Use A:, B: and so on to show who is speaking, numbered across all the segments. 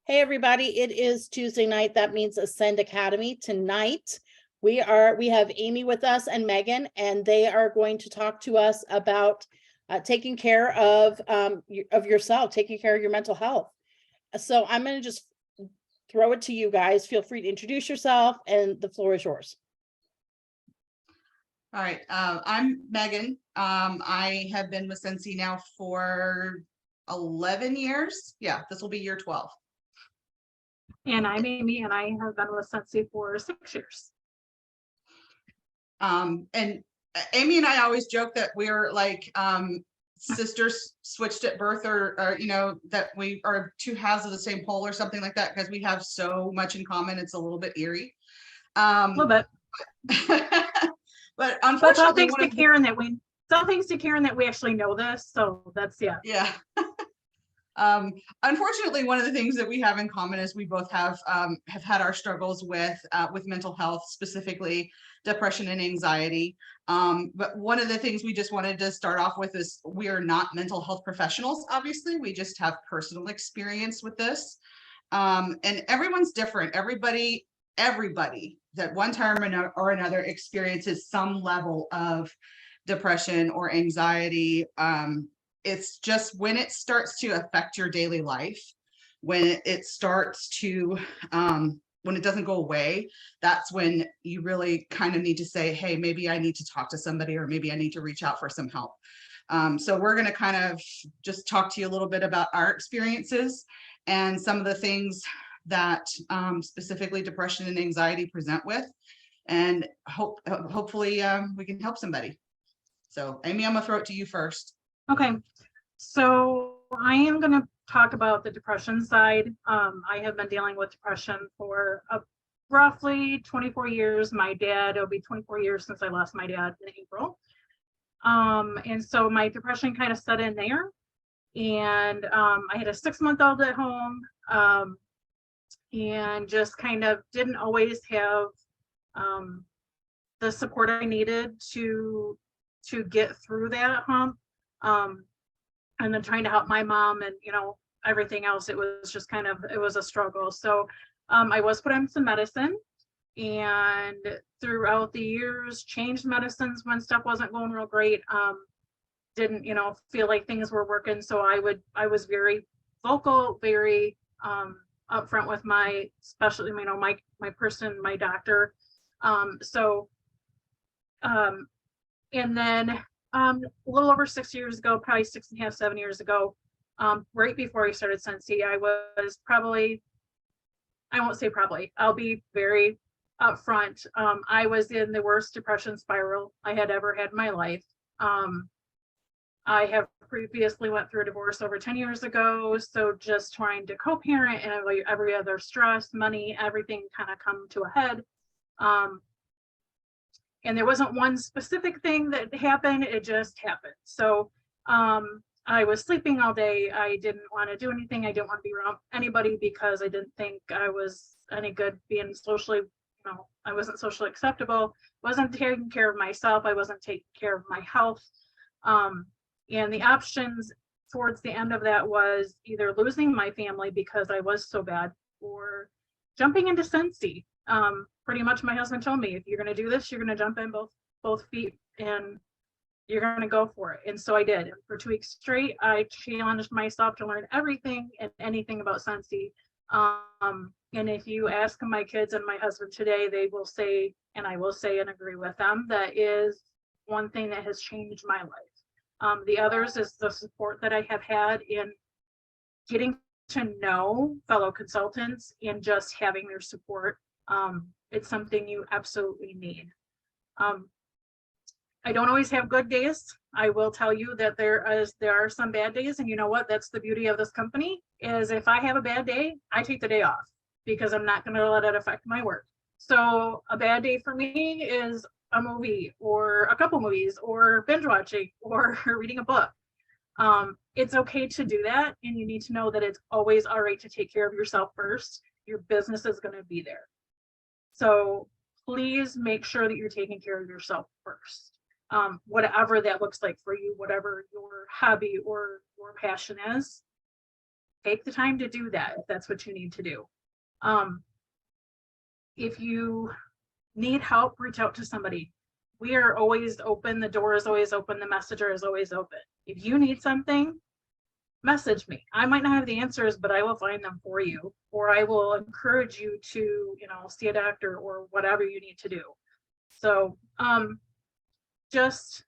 A: Hey, everybody, it is Tuesday night. That means Ascend Academy. Tonight, we have Amy with us and Megan, and they are going to talk to us about taking care of yourself, taking care of your mental health. So I'm going to just throw it to you guys. Feel free to introduce yourself, and the floor is yours.
B: All right, I'm Megan. I have been with Sensi now for 11 years. Yeah, this will be year 12.
C: And I'm Amy, and I have been with Sensi for 6 years.
B: And Amy and I always joke that we're like sisters switched at birth, or that we are two halves of the same pole or something like that, because we have so much in common. It's a little bit eerie.
C: A little bit.
B: But
C: But
B: unfortunately,
C: all thanks to Karen that we actually know this. So that's
B: yeah. Unfortunately, one of the things that we have in common is we both have had our struggles with mental health, specifically depression and anxiety. But one of the things we just wanted to start off with is we are not mental health professionals. Obviously, we just have personal experience with this. And everyone's different. Everybody that one time or another experiences some level of depression or anxiety. It's just when it starts to affect your daily life, when it starts to, when it doesn't go away, that's when you really kind of need to say, hey, maybe I need to talk to somebody, or maybe I need to reach out for some help. So we're going to kind of just talk to you a little bit about our experiences and some of the things that specifically depression and anxiety present with, and hopefully we can help somebody. So Amy, I'm gonna throw it to you first.
C: okay. So I am going to talk about the depression side. I have been dealing with depression for roughly 24 years. It'll be 24 years since I lost my dad in April. And so my depression kind of set in there. And I had a 6-month-old at home, and just kind of didn't always have the support I needed to get through that hump. And then trying to help my mom and everything else, it was just it was a struggle. So I was put on some medicine, and throughout the years changed medicines when stuff wasn't going real great. Didn't feel like things were working, so I was very vocal, very upfront with my specialty, my doctor. And then a little over 6 years ago, probably 6.5, 7 years ago, right before I started Sensi, I was probably, I won't say probably, I'll be very upfront. I was in the worst depression spiral I had ever had in my life. I have previously went through a divorce over 10 years ago. So just trying to co-parent and every other stress, money, everything kind of come to a head. And there wasn't one specific thing that happened, it just happened. So I was sleeping all day. I didn't want to do anything. I didn't want to be around anybody because I didn't think I was any good being socially, I wasn't socially acceptable, wasn't taking care of myself. I wasn't taking care of my health. And the options towards the end of that was either losing my family because I was so bad, or jumping into Sensi. Pretty much my husband told me, if you're going to do this, you're going to jump in both feet and you're going to go for it. And so I did. And for 2 weeks straight, I challenged myself to learn everything and anything about Sensi. And if you ask my kids and my husband today, they will say, and I will say and agree with them, that is one thing that has changed my life. The others is the support that I have had in getting to know fellow consultants and just having their support. It's something you absolutely need. I don't always have good days. I will tell you that there are some bad days, and you know what? That's the beauty of this company, is if I have a bad day, I take the day off because I'm not going to let it affect my work. So a bad day for me is a movie or a couple movies or binge watching or reading a book. It's okay to do that, and you need to know that it's always all right to take care of yourself first. Your business is going to be there. So please make sure that you're taking care of yourself first. Whatever that looks like for you, whatever your hobby or your passion is, take the time to do that if that's what you need to do. If you need help, reach out to somebody. We are always open. The door is always open. The messenger is always open. If you need something, message me. I might not have the answers, but I will find them for you, or I will encourage you to, you know, see a doctor or whatever you need to do. So, just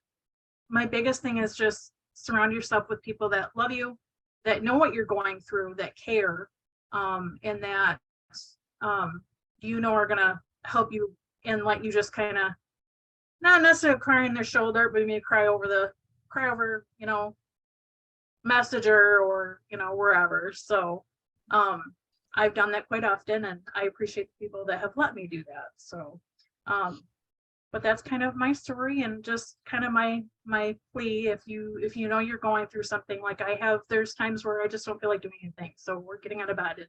C: my biggest thing is just surround yourself with people that love you, that know what you're going through, that care, and that, you know, are gonna help you and let you just kind of not necessarily cry in their shoulder, but maybe cry over, you know, messenger or, you know, wherever. So I've done that quite often, and I appreciate the people that have let me do that. So but that's kind of my story, and just kind of my plea. If you know you're going through something like I have, there's times where I just don't feel like doing anything, so we're getting out of bed.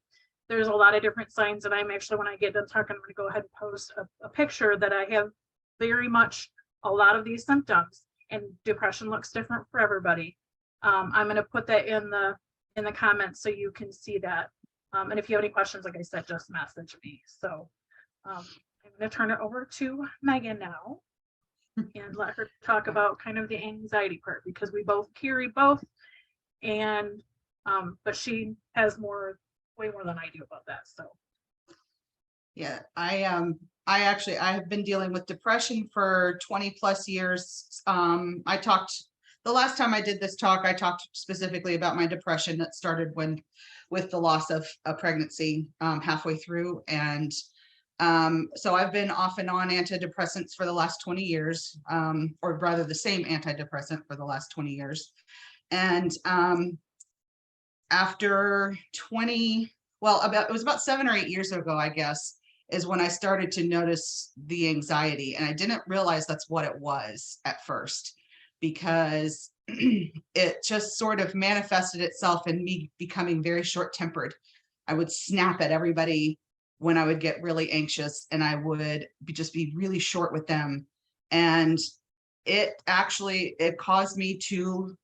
C: There's a lot of different signs, and I'm actually, when I get done talking, I'm going to go ahead and post a picture that I have very much a lot of these symptoms, and depression looks different for everybody. I'm going to put that in the comments so you can see that. And if you have any questions, like I said, just message me. So I'm going to turn it over to Megan now and let her talk about kind of the anxiety part, because we both carry both, and but she has way more than I do about that. So
B: Yeah, I have been dealing with depression for 20 plus years. The last time I did this talk, I talked specifically about my depression that started with the loss of a pregnancy halfway through. And so I've been off and on antidepressants for the last 20 years, or rather the same antidepressant for the last 20 years. And after it was about 7 or 8 years ago, I guess, is when I started to notice the anxiety. And I didn't realize that's what it was at first, because it just sort of manifested itself in me becoming very short-tempered. I would snap at everybody when I would get really anxious, and I would just be really short with them. And it caused me to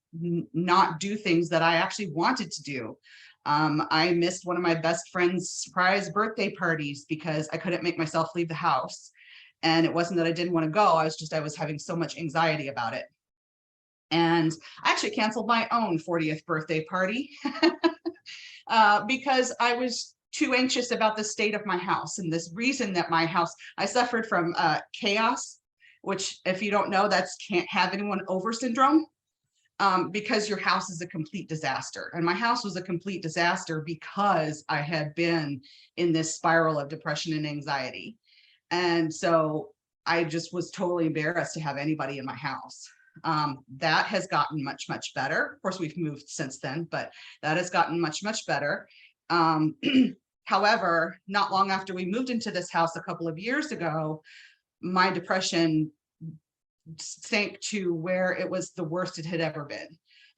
B: not do things that I actually wanted to do. I missed one of my best friend's surprise birthday parties because I couldn't make myself leave the house. And it wasn't that I didn't want to go. I was having so much anxiety about it. And I actually canceled my own 40th birthday party because I was too anxious about the state of my house. And this reason that I suffered from chaos, which, if you don't know, that's can't have anyone over syndrome. Because your house is a complete disaster. And my house was a complete disaster because I had been in this spiral of depression and anxiety. And so I just was totally embarrassed to have anybody in my house. That has gotten much, much better. Of course, we've moved since then, but that has gotten much, much better. However, not long after we moved into this house a couple of years ago, my depression sank to where it was the worst it had ever been.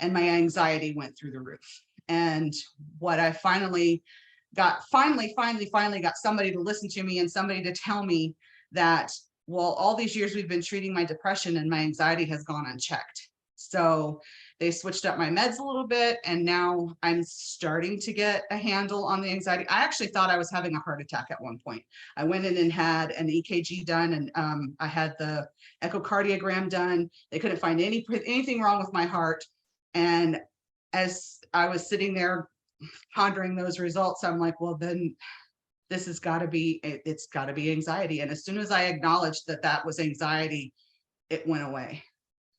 B: And my anxiety went through the roof. And what I finally got somebody to listen to me, and somebody to tell me that, well, all these years we've been treating my depression and my anxiety has gone unchecked. So they switched up my meds a little bit, and now I'm starting to get a handle on the anxiety. I actually thought I was having a heart attack at one point. I went in and had an EKG done, and I had the echocardiogram done. They couldn't find anything wrong with my heart. And as I was sitting there pondering those results, I'm like, well, then this has got to be, it's got to be anxiety. And as soon as I acknowledged that that was anxiety, it went away.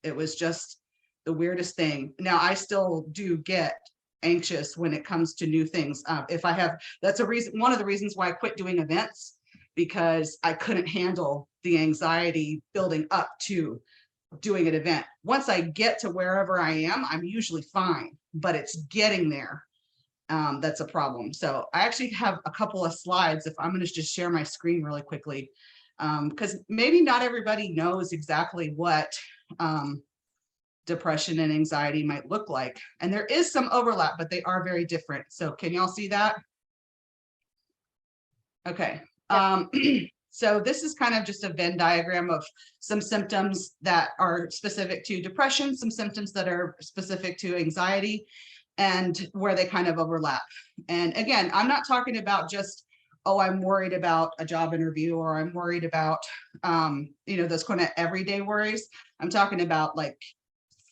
B: It was just the weirdest thing. Now, I still do get anxious when it comes to new things. That's one of the reasons why I quit doing events, because I couldn't handle the anxiety building up to doing an event. Once I get to wherever I am, I'm usually fine, but it's getting there. That's a problem. So I actually have a couple of slides. If I'm going to just share my screen really quickly, because maybe not everybody knows exactly what depression and anxiety might look like. And there is some overlap, but they are very different. So can y'all see that? Okay. So this is kind of just a Venn diagram of some symptoms that are specific to depression, some symptoms that are specific to anxiety. and where they kind of overlap. And again, I'm not talking about just, oh, I'm worried about a job interview, or I'm worried about, those kind of everyday worries. I'm talking about like,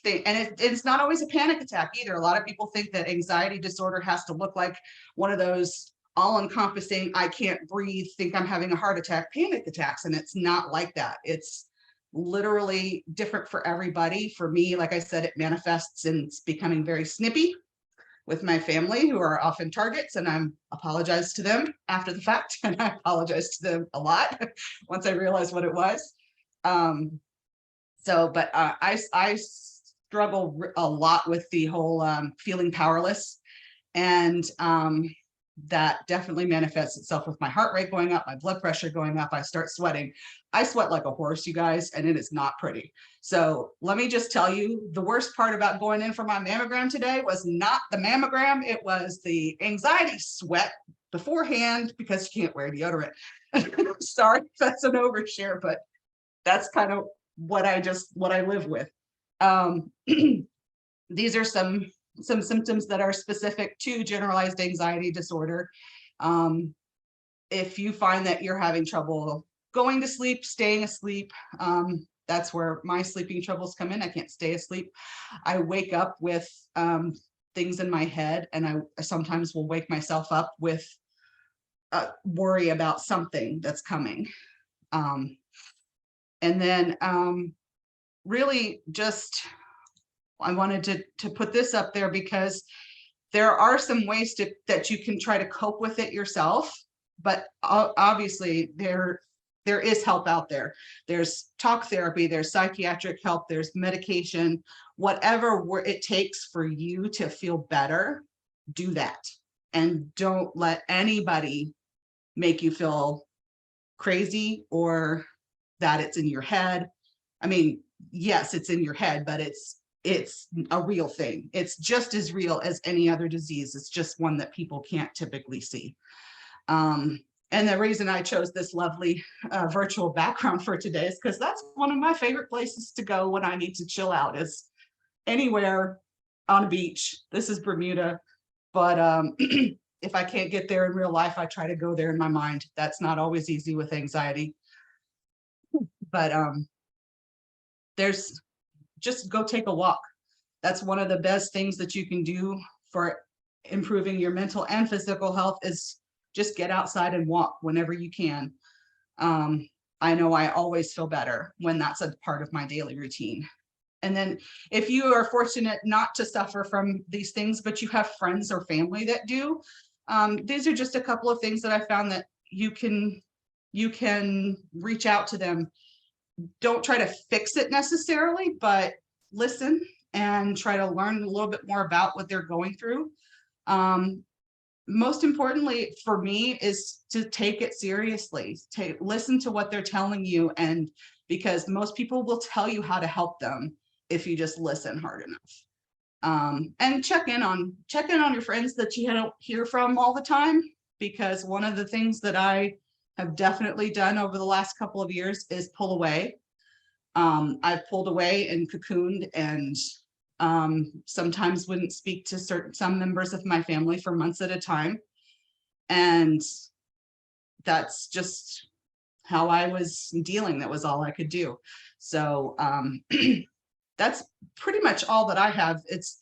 B: it's not always a panic attack either. A lot of people think that anxiety disorder has to look like one of those all-encompassing, I can't breathe, think I'm having a heart attack, panic attacks. And it's not like that. It's literally different for everybody. For me, like I said, it manifests in becoming very snippy with my family, who are often targets, and I apologize to them after the fact, and I apologize to them a lot once I realized what it was. But I struggle a lot with the whole feeling powerless, and that definitely manifests itself with my heart rate going up, my blood pressure going up. I start sweating. I sweat like a horse, you guys, and it is not pretty. So let me just tell you, the worst part about going in for my mammogram today was not the mammogram. It was the anxiety sweat beforehand, because you can't wear deodorant. Sorry if that's an overshare, but that's kind of what I live with. These are some symptoms that are specific to generalized anxiety disorder. If you find that you're having trouble going to sleep, staying asleep, that's where my sleeping troubles come in. I can't stay asleep. I wake up with things in my head, and I sometimes will wake myself up with worry about something that's coming. And then really just, I wanted to put this up there because there are some ways that you can try to cope with it yourself, but obviously there is help out there. There's talk therapy, there's psychiatric help, there's medication, whatever it takes for you to feel better, do that. And don't let anybody make you feel crazy or that it's in your head. I mean, yes, it's in your head, but it's a real thing. It's just as real as any other disease. It's just one that people can't typically see. And the reason I chose this lovely virtual background for today is because that's one of my favorite places to go when I need to chill out, is anywhere on a beach. This is Bermuda, but if I can't get there in real life, I try to go there in my mind. That's not always easy with anxiety, but there's just go take a walk. That's one of the best things that you can do for improving your mental and physical health, is just get outside and walk whenever you can. I know I always feel better when that's a part of my daily routine. And then if you are fortunate not to suffer from these things, but you have friends or family that do, these are just a couple of things that I found that you can reach out to them. Don't try to fix it necessarily, but listen and try to learn a little bit more about what they're going through. Most importantly for me is to take it seriously. Listen to what they're telling you, and because most people will tell you how to help them if you just listen hard enough. And check in on your friends that you don't hear from all the time, because one of the things that I have definitely done over the last couple of years is pull away. I've pulled away and cocooned, and sometimes wouldn't speak to some members of my family for months at a time. And that's just how I was dealing. That was all I could do. So that's pretty much all that I have. It's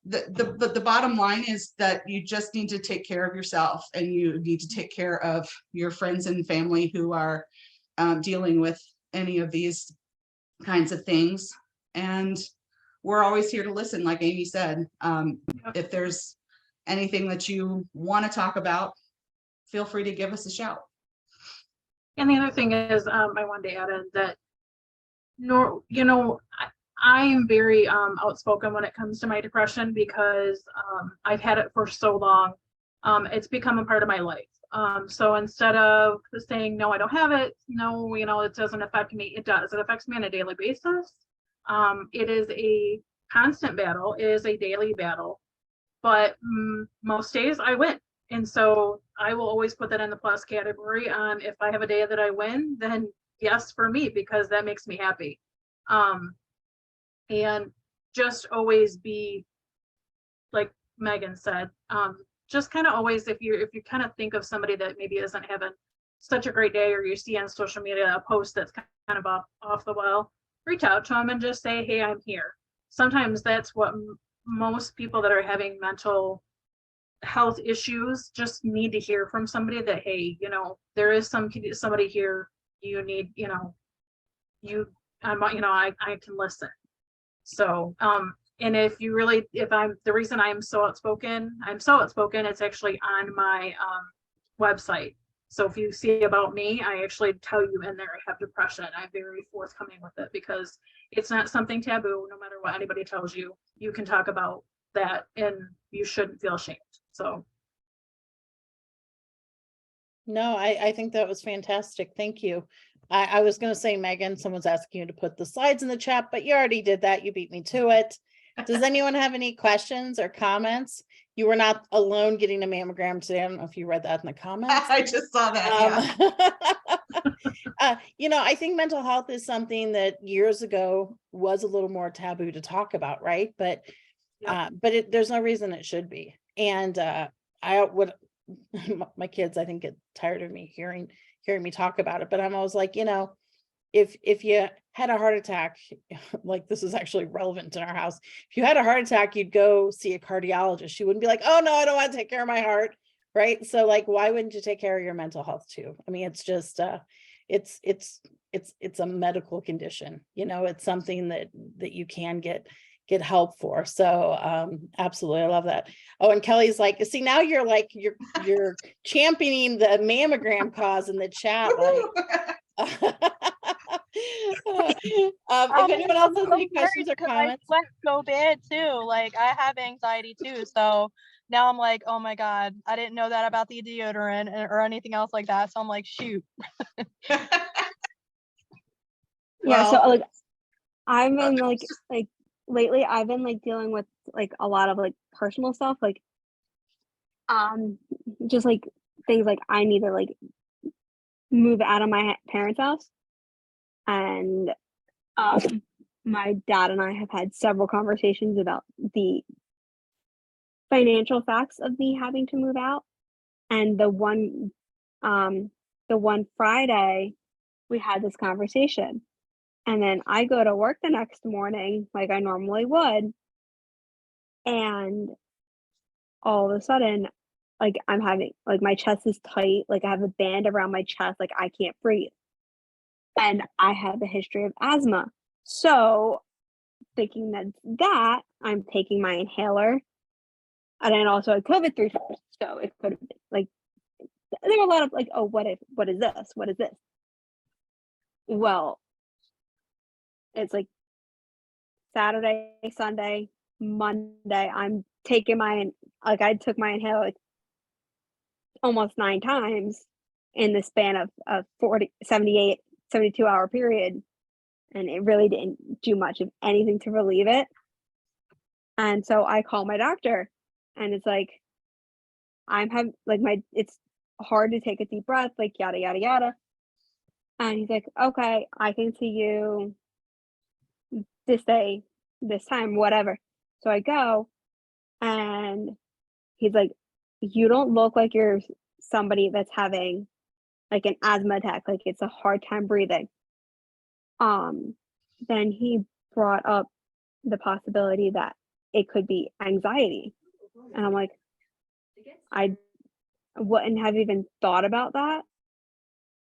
B: the bottom line is that you just need to take care of yourself, and you need to take care of your friends and family who are dealing with any of these kinds of things. And we're always here to listen, like Amy said. If there's anything that you want to talk about, feel free to give us a shout.
C: And the other thing is, I wanted to add in that, I am very outspoken when it comes to my depression, because I've had it for so long. It's become a part of my life. So instead of saying, no, I don't have it, no, it doesn't affect me, it does. It affects me on a daily basis. It is a constant battle. It is a daily battle. But most days I win. And so I will always put that in the plus category. If I have a day that I win, then yes, for me, because that makes me happy. And just always be like Megan said. Just kind of always, if you kind of think of somebody that maybe isn't having such a great day, or you see on social media a post that's kind of off the wall, reach out to them and just say, hey, I'm here. Sometimes that's what most people that are having mental health issues just need to hear from somebody, that, hey, you know, there is somebody here, you need, you know, I can listen. So, and if the reason I'm so outspoken, it's actually on my website. So if you see about me, I actually tell you in there I have depression. I'm very forthcoming with it, because it's not something taboo. No matter what anybody tells you, you can talk about that and you shouldn't feel ashamed. So.
A: No, I think that was fantastic. Thank you. I was going to say, Megan, someone's asking you to put the slides in the chat, but you already did that. You beat me to it. Does anyone have any questions or comments? You were not alone getting a mammogram today. I don't know if you read that in the comments.
B: I just saw that. Yeah.
A: You know, I think mental health is something that years ago was a little more taboo to talk about, right? But there's no reason it should be. And I would, my kids, I think, get tired of me hearing me talk about it. But I'm always like, you know, if you had a heart attack, like, this is actually relevant in our house. If you had a heart attack, you'd go see a cardiologist. You wouldn't be like, oh no, I don't want to take care of my heart. Right. So like, why wouldn't you take care of your mental health too? I mean, it's just, it's a medical condition, you know, it's something that you can get help for. So absolutely, I love that. Oh, and Kelly's like, see, now you're like, you're championing the mammogram cause in the chat. Like, if anyone else has any questions or comments.
D: I went so bad too. Like, I have anxiety too. So now I'm like, oh my God, I didn't know that about the deodorant or anything else like that. So I'm like, shoot.
E: Yeah, so like I've been like lately I've been like dealing with like a lot of like personal stuff, like just like things like I need to like move out of my parents' house. And my dad and I have had several conversations about the financial facts of me having to move out. And the one Friday we had this conversation. And then I go to work the next morning like I normally would. And all of a sudden, like, I'm having, like, my chest is tight. Like, I have a band around my chest. Like, I can't breathe. And I have a history of asthma. So thinking that I'm taking my inhaler. And then also had COVID 3 times. So it could have been like, there were a lot of like, oh, what is this? What is this? Well, it's like Saturday, Sunday, Monday, I'm taking I took my inhaler like almost 9 times in the span of 72 hour period. And it really didn't do much of anything to relieve it. And so I call my doctor and it's like, I'm having like it's hard to take a deep breath, like yada, yada, yada. And he's like, okay, I can see you this day, this time, whatever. So I go and he's like, you don't look like you're somebody that's having like an asthma attack, like it's a hard time breathing. Then he brought up the possibility that it could be anxiety. And I'm like, I wouldn't have even thought about that.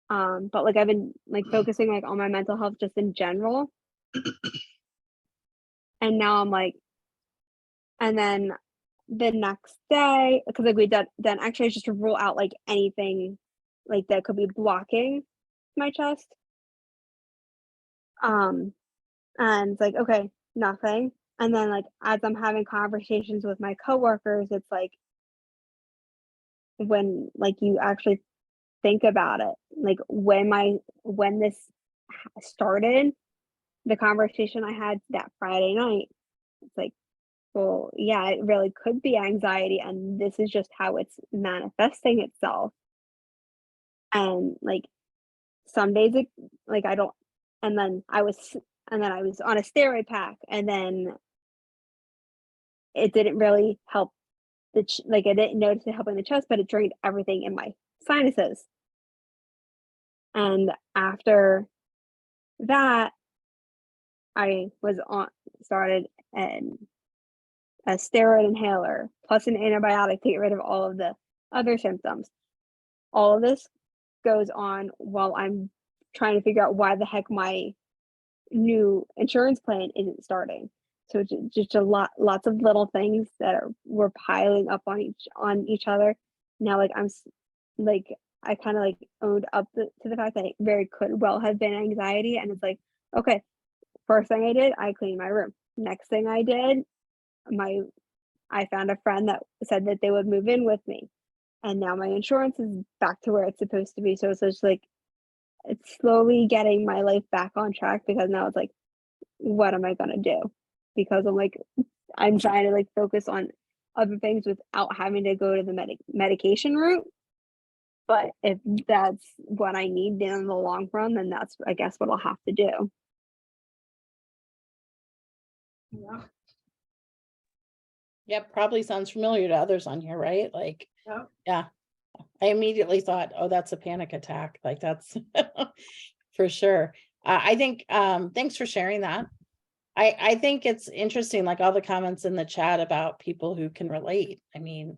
E: But like I've been like focusing like on my mental health just in general. And now I'm like, and then the next day, because like we done actually just to rule out like anything like that could be blocking my chest. And it's like, okay, nothing. And then like as I'm having conversations with my coworkers, it's like when like you actually think about it, like when this started, the conversation I had that Friday night, it's like, well, yeah, it really could be anxiety, and this is just how it's manifesting itself. And like some days like I don't, and then I was on a steroid pack, and then it didn't really help like I didn't notice it helping the chest, but it drained everything in my sinuses. And after that, I was started a steroid inhaler plus an antibiotic to get rid of all of the other symptoms. All of this goes on while I'm trying to figure out why the heck my new insurance plan isn't starting. So just lots of little things that were piling up on each other. Now, like I kind of like owned up to the fact that it very could well have been anxiety, and it's like, okay, first thing I did, I cleaned my room. Next thing I did, I found a friend that said that they would move in with me, and now my insurance is back to where it's supposed to be. So it's just like it's slowly getting my life back on track, because now it's like, what am I gonna do? Because I'm trying to like focus on other things without having to go to the medication route. But if that's what I need in the long run, then that's, I guess, what I'll have to do.
C: Yeah.
A: Yep, probably sounds familiar to others on here, right? Like,
C: Yep.
A: yeah. I immediately thought, oh, that's a panic attack. Like that's for sure. I think, thanks for sharing that. I think it's interesting, like all the comments in the chat about people who can relate. I mean,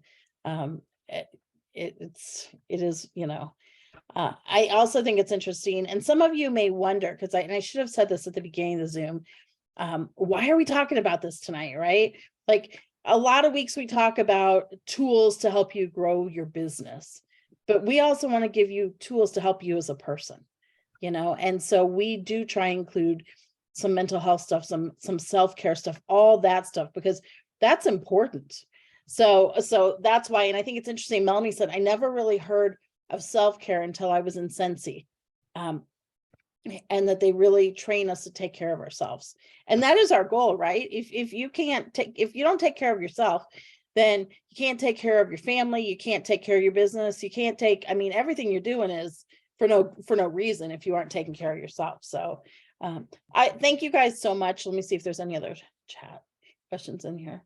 A: it is, you know, I also think it's interesting. And some of you may wonder, because I should have said this at the beginning of the Zoom. Why are we talking about this tonight, right? Like a lot of weeks we talk about tools to help you grow your business, but we also want to give you tools to help you as a person, you know? And so we do try and include some mental health stuff, some self-care stuff, all that stuff, because that's important. So that's why, and I think it's interesting, Melanie said, I never really heard of self-care until I was in Sensi. And that they really train us to take care of ourselves. And that is our goal, right? If you don't take care of yourself, then you can't take care of your family, you can't take care of your business, you can't I mean, everything you're doing is for no reason if you aren't taking care of yourself. So I thank you guys so much. Let me see if there's any other chat questions in here.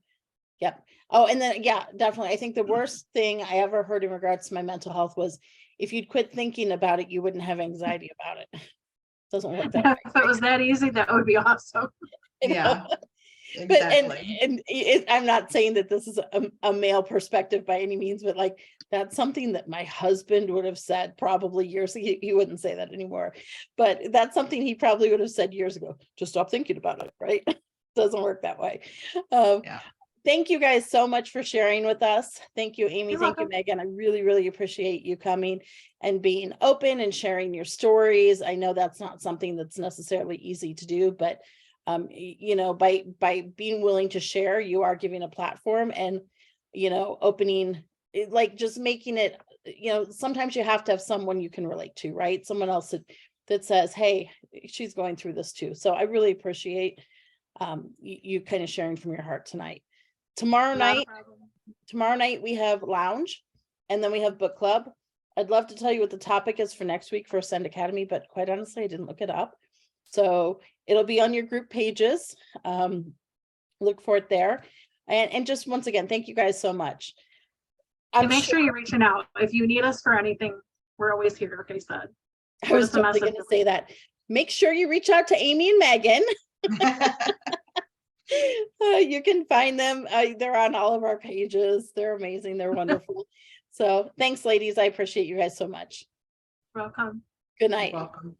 A: Yep. Oh, and then, yeah, definitely. I think the worst thing I ever heard in regards to my mental health was if you'd quit thinking about it, you wouldn't have anxiety about it. Doesn't work that way.
C: If it was that easy, that would be awesome.
A: You know?
B: Yeah,
A: But
B: exactly.
A: and I'm not saying that this is a male perspective by any means, but like that's something that my husband would have said probably years ago. He wouldn't say that anymore, but that's something he probably would have said years ago. Just stop thinking about it, right? Doesn't work that way.
B: Yeah.
A: Thank you guys so much for sharing with us. Thank you, Amy.
C: You're
A: Thank you,
C: welcome.
A: Megan. I really, really appreciate you coming and being open and sharing your stories. I know that's not something that's necessarily easy to do, but you know, by being willing to share, you are giving a platform and, you know, opening it, like just making it, you know, sometimes you have to have someone you can relate to, right? Someone else that says, hey, she's going through this too. So I really appreciate you kind of sharing from your heart tonight. Tomorrow night we have lounge and then we have book club. I'd love to tell you what the topic is for next week for Ascend Academy, but quite honestly, I didn't look it up. So it'll be on your group pages. Look for it there. And just once again, thank you guys so much.
C: And make sure you're reaching out. If you need us for anything, we're always here, like I said.
A: I was totally going to say that. Make sure you reach out to Amy and Megan. You can find them. They're on all of our pages. They're amazing. They're wonderful. So thanks, ladies. I appreciate you guys so much.
C: Welcome.
A: Good night.
B: You're welcome.